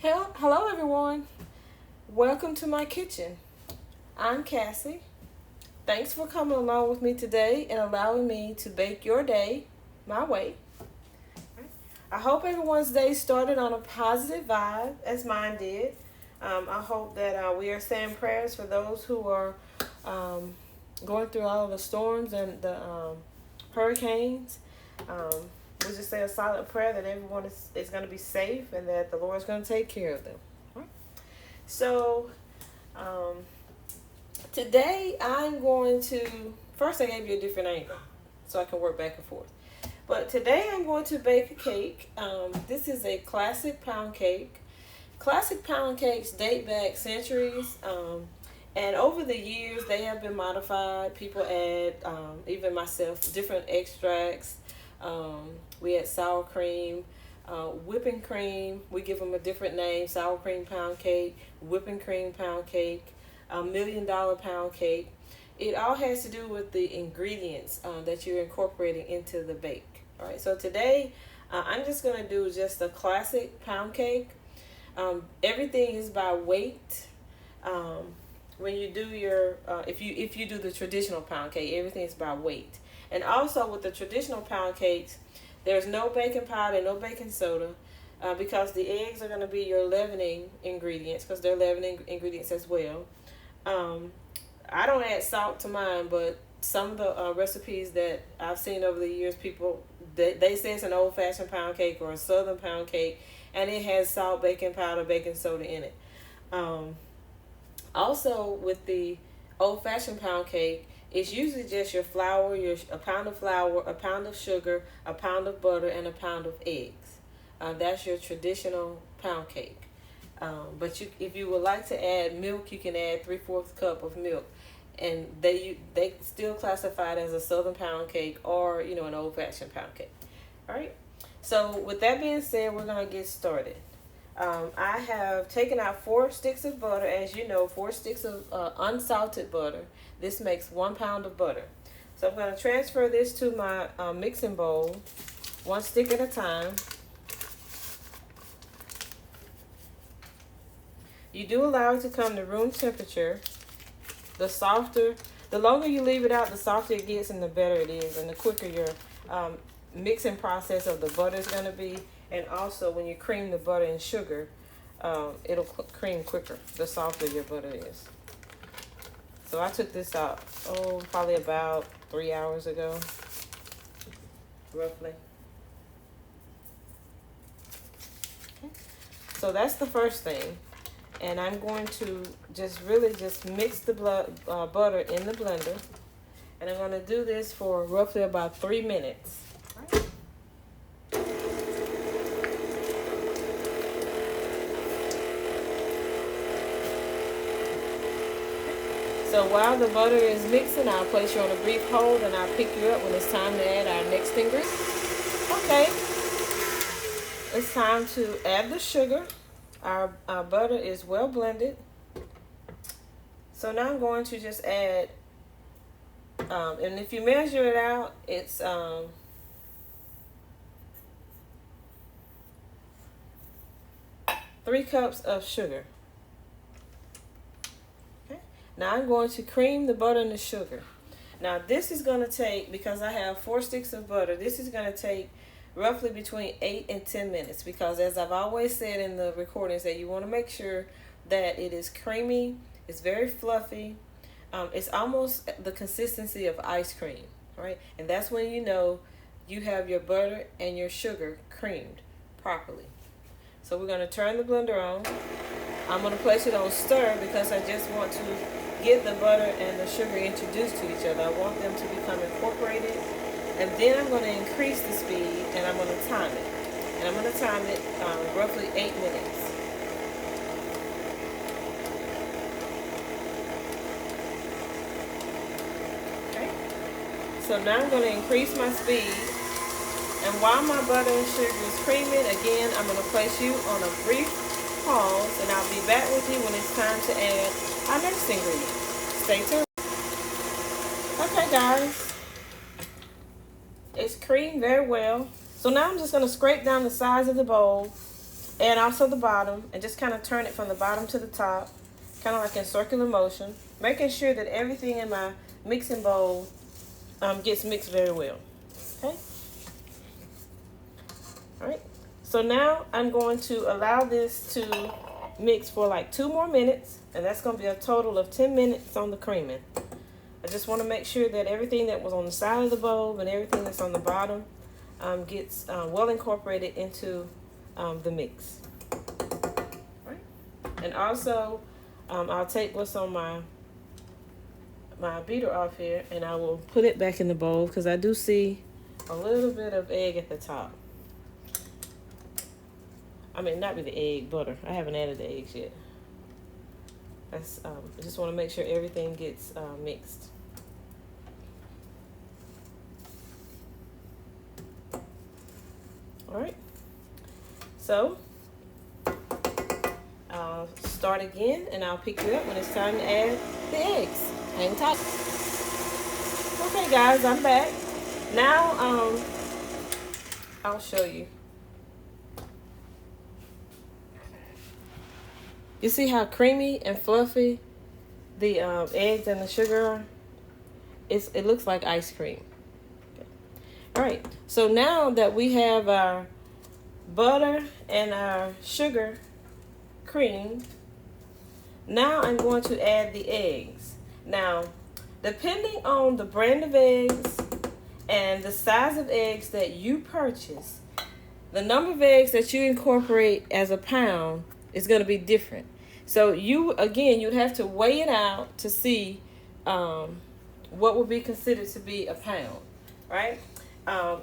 Hello everyone. Welcome to my kitchen. I'm Cassie. Thanks for coming along with me today and allowing me to bake your day my way. I hope everyone's day started on a positive vibe as mine did. I hope that we are saying prayers for those who are um, going through all of the storms and the hurricanes. Um, we just say a silent prayer that everyone is going to be safe and that the Lord is going to take care of them. So, um, today I'm going to, first I gave you a different angle so I can work back and forth. But today I'm going to bake a cake. This is a classic pound cake. Classic pound cakes date back centuries. And over the years they have been modified. People add, even myself, different extracts. We add sour cream. Whipping cream, we give them a different name: sour cream pound cake, whipping cream pound cake, $1 million pound cake. It all has to do with the ingredients that you're incorporating into the bake. All right, so today I'm just going to do just a classic pound cake. Everything is by weight. When you do your if you do the traditional pound cake, everything is by weight. And also with the traditional pound cakes, there's no baking powder, no baking soda, because the eggs are going to be your leavening ingredients, because they're leavening ingredients as well. I don't add salt to mine, but some of the recipes that I've seen over the years, people, they say it's an old-fashioned pound cake or a southern pound cake, and it has salt, baking powder, baking soda in it. Also, with the old-fashioned pound cake, it's usually just your flour, a pound of flour, a pound of sugar, a pound of butter, and a pound of eggs. That's your traditional pound cake. But if you would like to add milk, you can add 3/4 cup of milk, and they still classify it as a southern pound cake or an old-fashioned pound cake. All right. So with that being said, we're gonna get started. I have taken out 4 sticks of butter. As you know, 4 sticks of unsalted butter. This makes 1 pound of butter. So I'm going to transfer this to my mixing bowl, 1 stick at a time. You do allow it to come to room temperature. The longer you leave it out, the softer it gets and the better it is, and the quicker your mixing process of the butter is going to be. And also, when you cream the butter and sugar, it'll cream quicker the softer your butter is. So I took this out, probably about 3 hours ago, roughly. Okay. So that's the first thing. And I'm going to just mix the butter in the blender. And I'm going to do this for roughly about 3 minutes. So while the butter is mixing, I'll place you on a brief hold and I'll pick you up when it's time to add our next ingredient. Okay, it's time to add the sugar. Our butter is well blended. So now I'm going to just add, and if you measure it out, it's 3 cups of sugar. Now I'm going to cream the butter and the sugar. Now this is going to take, because I have 4 sticks of butter, this is going to take roughly between 8 and 10 minutes, because as I've always said in the recordings, that you want to make sure that it is creamy, it's very fluffy, it's almost the consistency of ice cream, right? And that's when you know you have your butter and your sugar creamed properly. So we're going to turn the blender on. I'm going to place it on stir because I just want to get the butter and the sugar introduced to each other. I want them to become incorporated. And then I'm going to increase the speed and I'm going to time it. And I'm going to time it roughly 8 minutes. Okay. So now I'm going to increase my speed. And while my butter and sugar is creaming, again, I'm going to place you on a brief pause, and I'll be back with you when it's time to add our next ingredient. Stay tuned. Okay, guys, it's creamed very well. So now I'm just going to scrape down the sides of the bowl and also the bottom, and just kind of turn it from the bottom to the top, kind of like in circular motion, making sure that everything in my mixing bowl gets mixed very well. Okay. All right. So now I'm going to allow this to mix for like 2 more minutes, and that's going to be a total of 10 minutes on the creaming. I just want to make sure that everything that was on the side of the bowl and everything that's on the bottom gets well incorporated into the mix. Right. And also, I'll take what's on my beater off here, and I will put it back in the bowl because I do see a little bit of egg at the top. I mean, not really egg, butter. I haven't added the eggs yet. That's I just want to make sure everything gets mixed. All right. So I'll start again, and I'll pick you up when it's time to add the eggs. Hang tight. Okay, guys, I'm back. Now I'll show you. You see how creamy and fluffy the eggs and the sugar are? It looks like ice cream. Okay. All right, so now that we have our butter and our sugar creamed, now I'm going to add the eggs. Now, depending on the brand of eggs and the size of eggs that you purchase, the number of eggs that you incorporate as a pound is going to be different. So you'd have to weigh it out to see what would be considered to be a pound, right?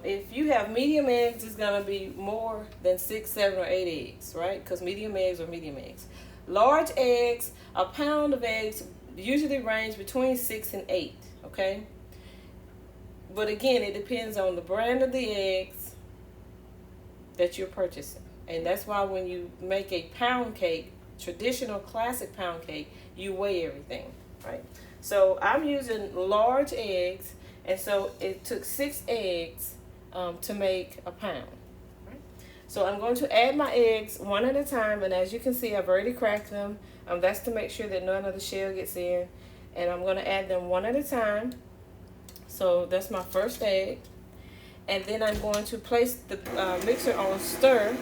If you have medium eggs, it's going to be more than 6, 7, or 8 eggs, right? Because medium eggs are medium eggs. Large eggs, a pound of eggs usually range between 6 and 8, okay? But again, it depends on the brand of the eggs that you're purchasing. And that's why when you make a pound cake, traditional classic pound cake, you weigh everything, right? So I'm using large eggs, and so it took 6 eggs to make a pound, right? So I'm going to add my eggs one at a time, and as you can see, I've already cracked them. That's to make sure that none of the shell gets in, and I'm going to add them one at a time. So that's my first egg, and then I'm going to place the mixer on stir.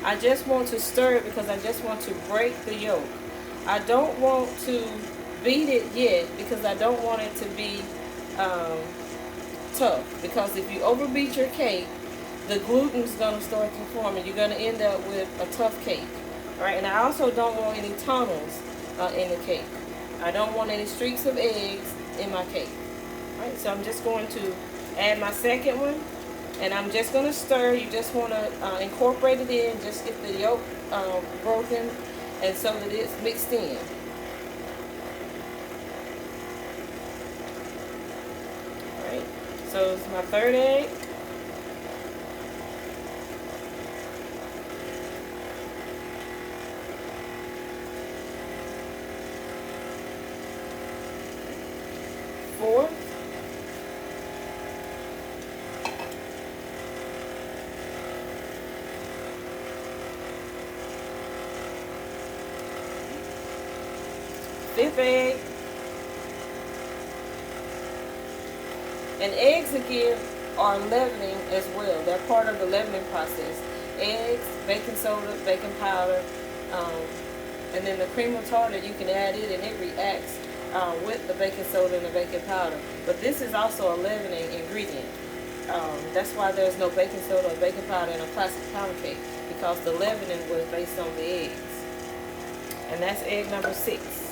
I just want to stir it because I just want to break the yolk. I don't want to beat it yet because I don't want it to be tough. Because if you overbeat your cake, the gluten's going to start to form and you're going to end up with a tough cake. All right, and I also don't want any tunnels in the cake. I don't want any streaks of eggs in my cake. All right, so I'm just going to add my second one. And I'm just going to stir. You just want to incorporate it in. Just get the yolk broken and so that it's mixed in. Alright. So it's my third egg. Fourth. Fifth egg. And eggs again are leavening as well. They're part of the leavening process. Eggs, baking soda, baking powder, and then the cream of tartar, you can add it and it reacts with the baking soda and the baking powder. But this is also a leavening ingredient. That's why there's no baking soda or baking powder in a classic pound cake, because the leavening was based on the eggs. And that's egg number 6.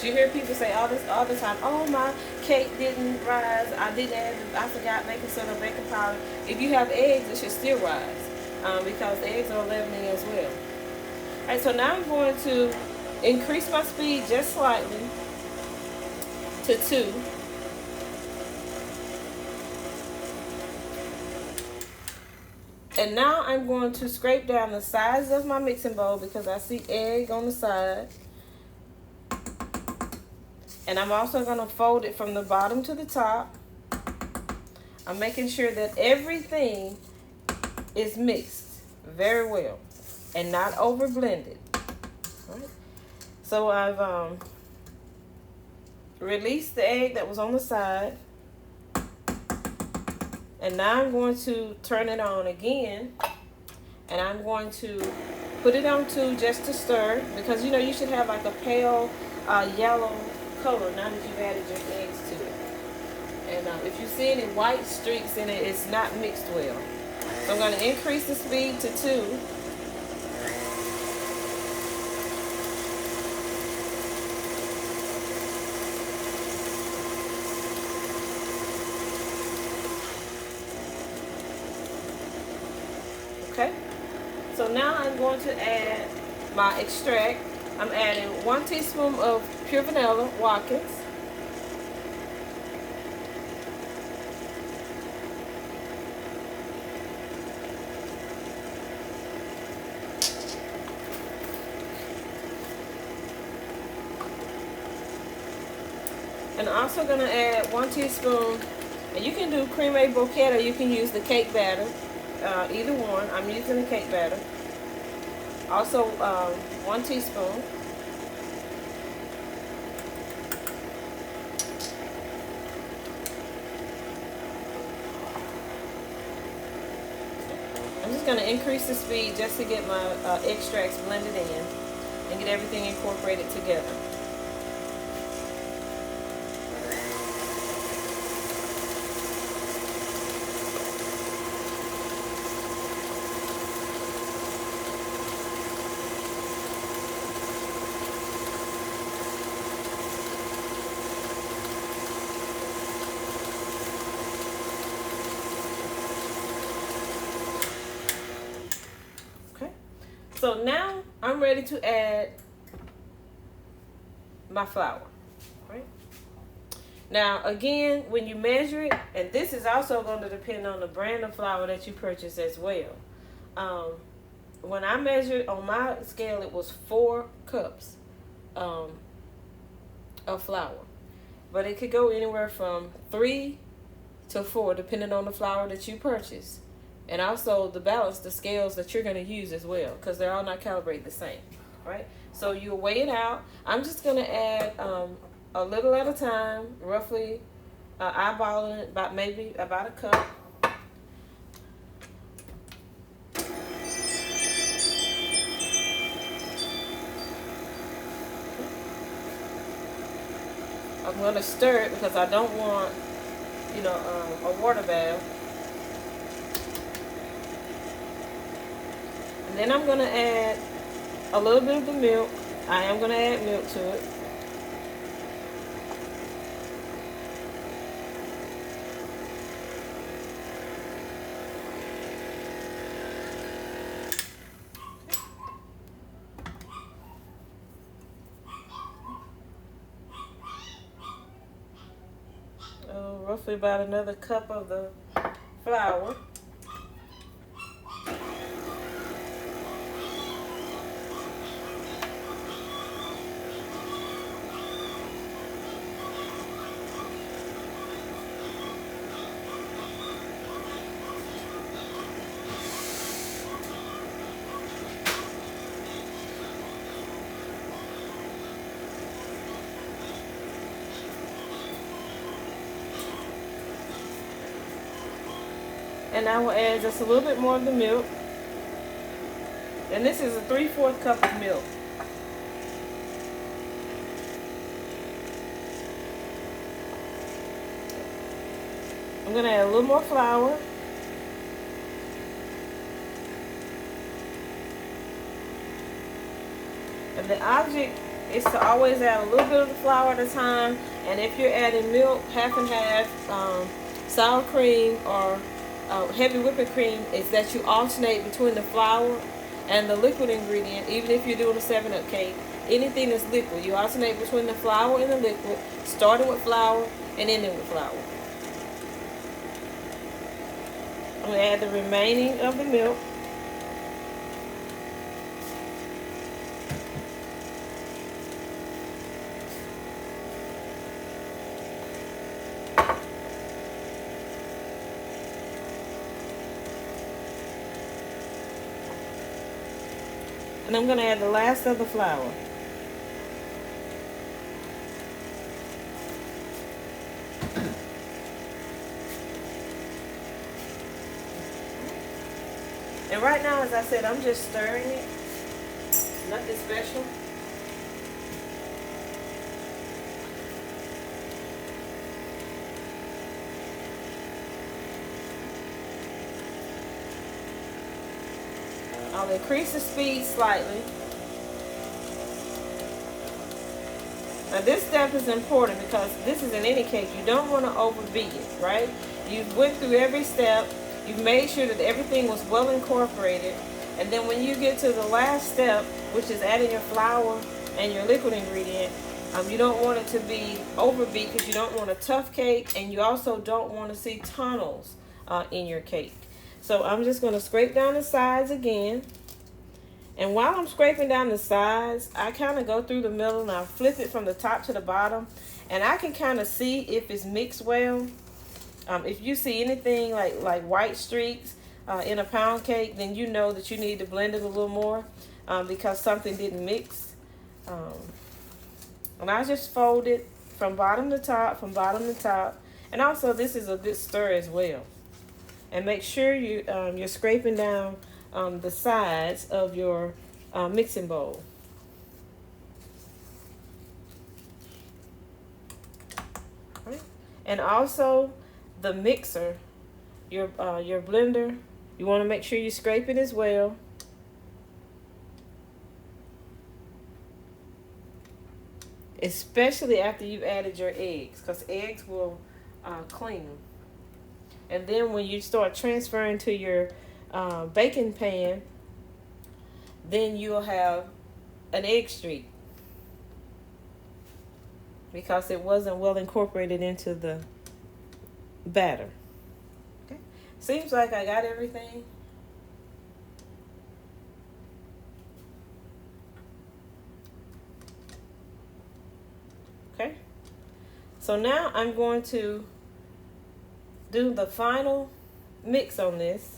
You hear people say all the time, oh, my cake didn't rise, I forgot baking soda, baking powder. If you have eggs, it should still rise because eggs are leavening as well. Alright, so now I'm going to increase my speed just slightly to 2. And now I'm going to scrape down the sides of my mixing bowl because I see egg on the side. And I'm also going to fold it from the bottom to the top. I'm making sure that everything is mixed very well and not over blended. Right. So I've released the egg that was on the side. And now I'm going to turn it on again. And I'm going to put it on 2 just to stir, because you know you should have like a pale yellow color now that you've added your eggs to it. And if you see any white streaks in it, it's not mixed well. So I'm going to increase the speed to 2. Okay. So now I'm going to add my extract. I'm adding 1 teaspoon of pure vanilla, Watkins. And I'm also going to add 1 teaspoon, and you can do creme bouquet or you can use the cake batter, either one. I'm using the cake batter. Also 1 teaspoon. I'm just going to increase the speed just to get my extracts blended in and get everything incorporated together. So now I'm ready to add my flour. Right? Now again, when you measure it, and this is also going to depend on the brand of flour that you purchase as well. When I measured on my scale, it was 4 cups of flour. But it could go anywhere from 3 to 4 depending on the flour that you purchase. And also the balance, the scales that you're going to use as well, because they're all not calibrated the same, right? So you weigh it out. I'm just going to add a little at a time, roughly eyeballing it, about a cup. I'm going to stir it because I don't want, a water bath. And then I'm going to add a little bit of the milk. I am going to add milk to it. Roughly about another cup of the flour. And I will add just a little bit more of the milk. And this is a 3/4 cup of milk. I'm going to add a little more flour. And the object is to always add a little bit of the flour at a time. And if you're adding milk, half and half, sour cream, or heavy whipping cream, is that you alternate between the flour and the liquid ingredient. Even if you're doing a 7-Up cake, anything that's liquid, you alternate between the flour and the liquid, starting with flour and ending with flour. I'm going to add the remaining of the milk. And I'm going to add the last of the flour. And right now, as I said, I'm just stirring it. Nothing special. I'll increase the speed slightly. Now this step is important because this is in any cake. You don't want to overbeat it, right? You've went through every step. You've made sure that everything was well incorporated. And then when you get to the last step, which is adding your flour and your liquid ingredient, you don't want it to be overbeat because you don't want a tough cake, and you also don't want to see tunnels in your cake. So I'm just going to scrape down the sides again. And while I'm scraping down the sides, I kind of go through the middle and I flip it from the top to the bottom. And I can kind of see if it's mixed well. If you see anything like white streaks in a pound cake, then you know that you need to blend it a little more because something didn't mix. And I just fold it from bottom to top, from bottom to top. And also this is a good stir as well. And make sure you're scraping down the sides of your mixing bowl. Right. And also the mixer, your blender, you want to make sure you scrape it as well. Especially after you've added your eggs, because eggs will cling. And then when you start transferring to your baking pan, then you'll have an egg streak because it wasn't well incorporated into the batter. Okay. Seems like I got everything. Okay. So now I'm going to do the final mix on this.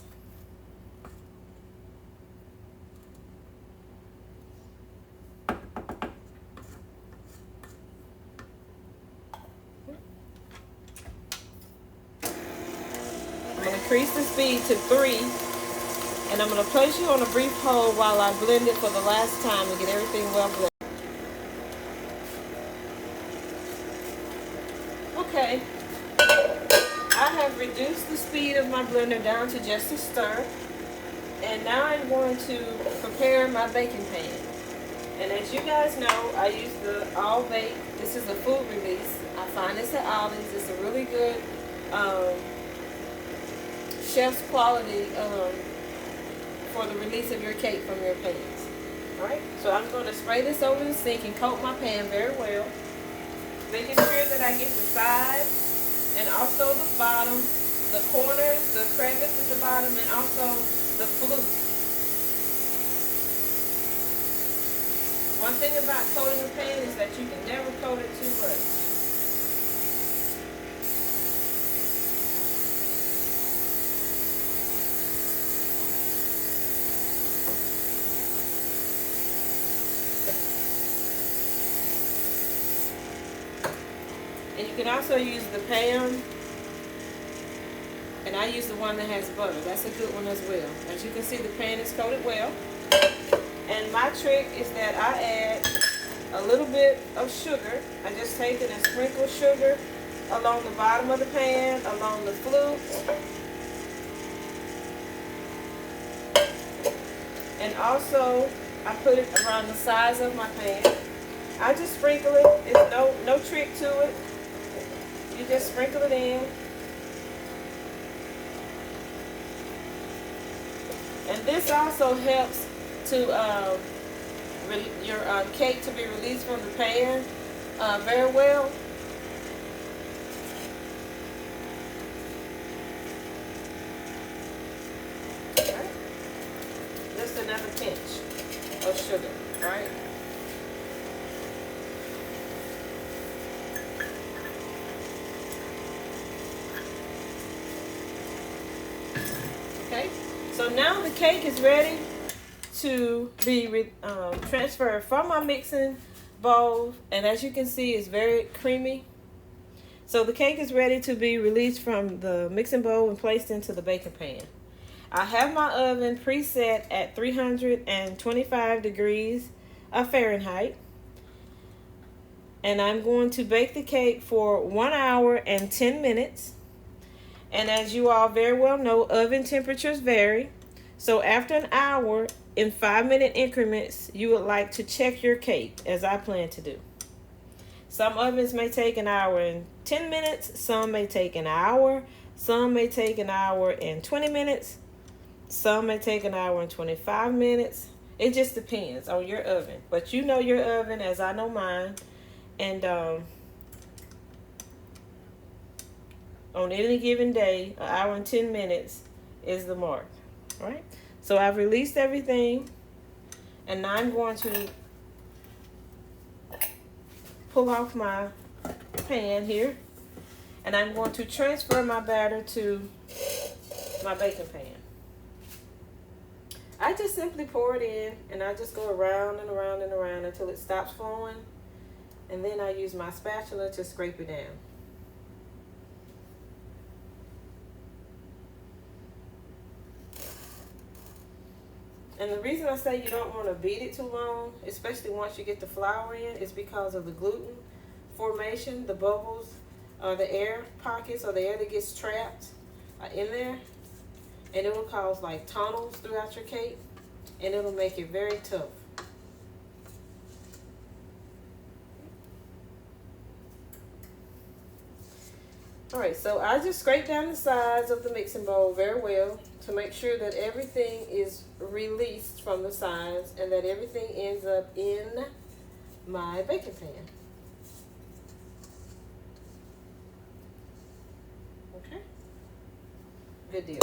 I'm going to increase the speed to 3, and I'm going to place you on a brief hold while I blend it for the last time and get everything well blended. Okay. I have reduced the speed of my blender down to just a stir. And now I'm going to prepare my baking pan. And as you guys know, I use the all bake. This is a food release. I find this at Aldi's. It's a really good chef's quality for the release of your cake from your pans. Alright, so I'm going to spray this over the sink and coat my pan very well. Making sure that I get the sides and also the bottom, the corners, the crevice at the bottom, and also the flute. One thing about coating a pan is that you can never coat it too much. And you can also use the pan, and I use the one that has butter. That's a good one as well. As you can see, the pan is coated well. And my trick is that I add a little bit of sugar. I just take it and sprinkle sugar along the bottom of the pan, along the flute. And also, I put it around the sides of my pan. I just sprinkle it. There's no trick to it. You just sprinkle it in. And this also helps to your cake to be released from the pan very well. Right. Just another pinch of sugar, right? Okay, so now the cake is ready to be transferred from my mixing bowl, and as you can see, it's very creamy. So the cake is ready to be released from the mixing bowl and placed into the baking pan. I have my oven preset at 325 degrees of Fahrenheit. And I'm going to bake the cake for 1 hour and 10 minutes. And as you all very well know, oven temperatures vary. So after an hour, in 5-minute increments, you would like to check your cake, as I plan to do. Some ovens may take an hour and 10 minutes. Some may take an hour. Some may take an hour and 20 minutes. Some may take an hour and 25 minutes. It just depends on your oven. But you know your oven as I know mine. And on any given day, an hour and 10 minutes is the mark. All right? So I've released everything. And now I'm going to pull off my pan here. And I'm going to transfer my batter to my baking pan. I just simply pour it in, and I just go around and around and around until it stops flowing. And then I use my spatula to scrape it down. And the reason I say you don't want to beat it too long, especially once you get the flour in, is because of the gluten formation, the bubbles, the air pockets, or the air that gets trapped in there. And it will cause like tunnels throughout your cake, and it'll make it very tough. Alright, so I just scrape down the sides of the mixing bowl very well to make sure that everything is released from the sides and that everything ends up in my baking pan. Okay, good deal.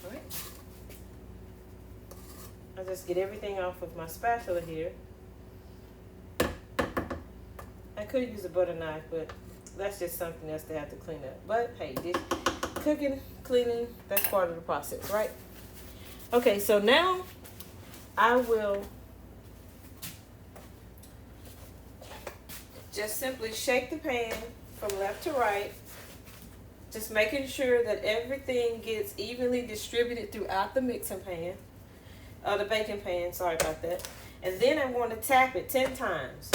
Alright, I'll just get everything off of my spatula here. I could use a butter knife, but that's just something else to have to clean up. But hey, this cooking, cleaning, that's part of the process, right? Okay, so now I will just simply shake the pan from left to right, just making sure that everything gets evenly distributed throughout the mixing pan, the baking pan, sorry about that. And then I'm going to tap it 10 times.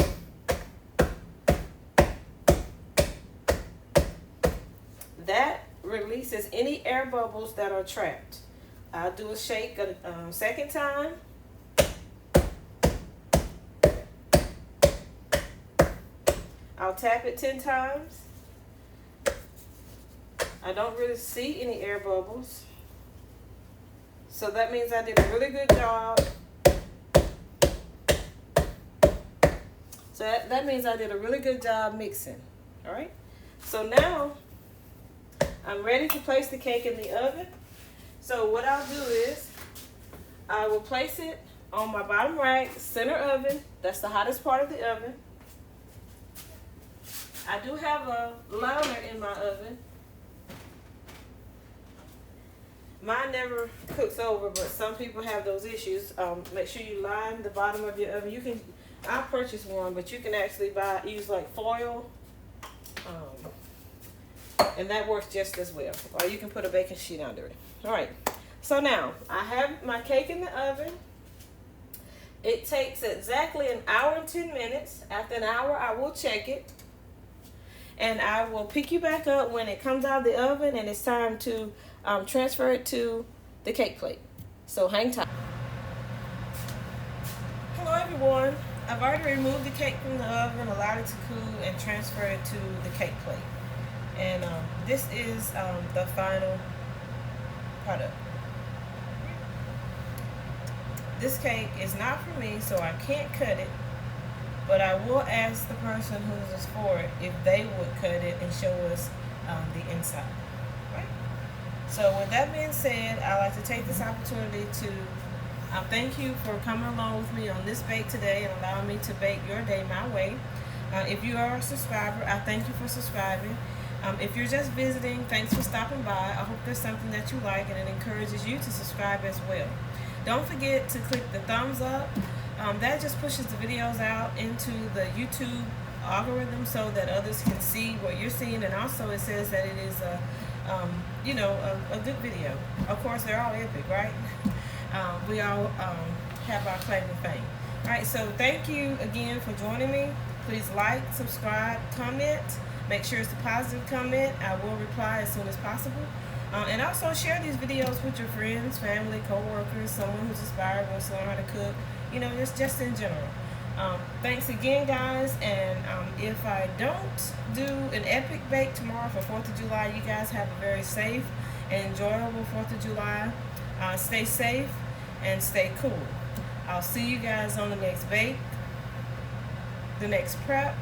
That releases any air bubbles that are trapped. I'll do a shake a second time. I'll tap it 10 times. I don't really see any air bubbles. So that means I did a really good job. So that means I did a really good job mixing. All right. So now I'm ready to place the cake in the oven. So what I'll do is I will place it on my bottom right center oven. That's the hottest part of the oven. I do have a liner in my oven. Mine never cooks over, but some people have those issues. Make sure you line the bottom of your oven. I purchased one, but you can actually use like foil. And that works just as well. Or you can put a baking sheet under it. All right. So now I have my cake in the oven. It takes exactly an hour and 10 minutes. After an hour, I will check it. And I will pick you back up when it comes out of the oven and it's time to transfer it to the cake plate. So hang tight. Hello everyone. I've already removed the cake from the oven, allowed it to cool, and transferred it to the cake plate. And this is the final product. This cake is not for me, so I can't cut it, but I will ask the person who is for it if they would cut it and show us the inside. Right? So with that being said, I'd like to take this opportunity to thank you for coming along with me on this bake today and allowing me to bake your day my way. If you are a subscriber, I thank you for subscribing. If you're just visiting, thanks for stopping by. I hope there's something that you like and it encourages you to subscribe as well. Don't forget to click the thumbs up. That just pushes the videos out into the YouTube algorithm so that others can see what you're seeing, and also it says that it is a good video. Of course, they're all epic, right? We all have our claim to fame. All right, so thank you again for joining me. Please like, subscribe, comment. Make sure it's a positive comment. I will reply as soon as possible. And also share these videos with your friends, family, co-workers, someone who's inspired, wants to learn how to cook, just in general. Thanks again, guys. And if I don't do an epic bake tomorrow for 4th of July, you guys have a very safe and enjoyable 4th of July. Stay safe and stay cool. I'll see you guys on the next bake, the next prep,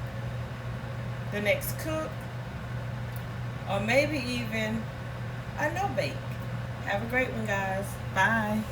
the next cook, or maybe even a no bake. Have a great one, guys. Bye.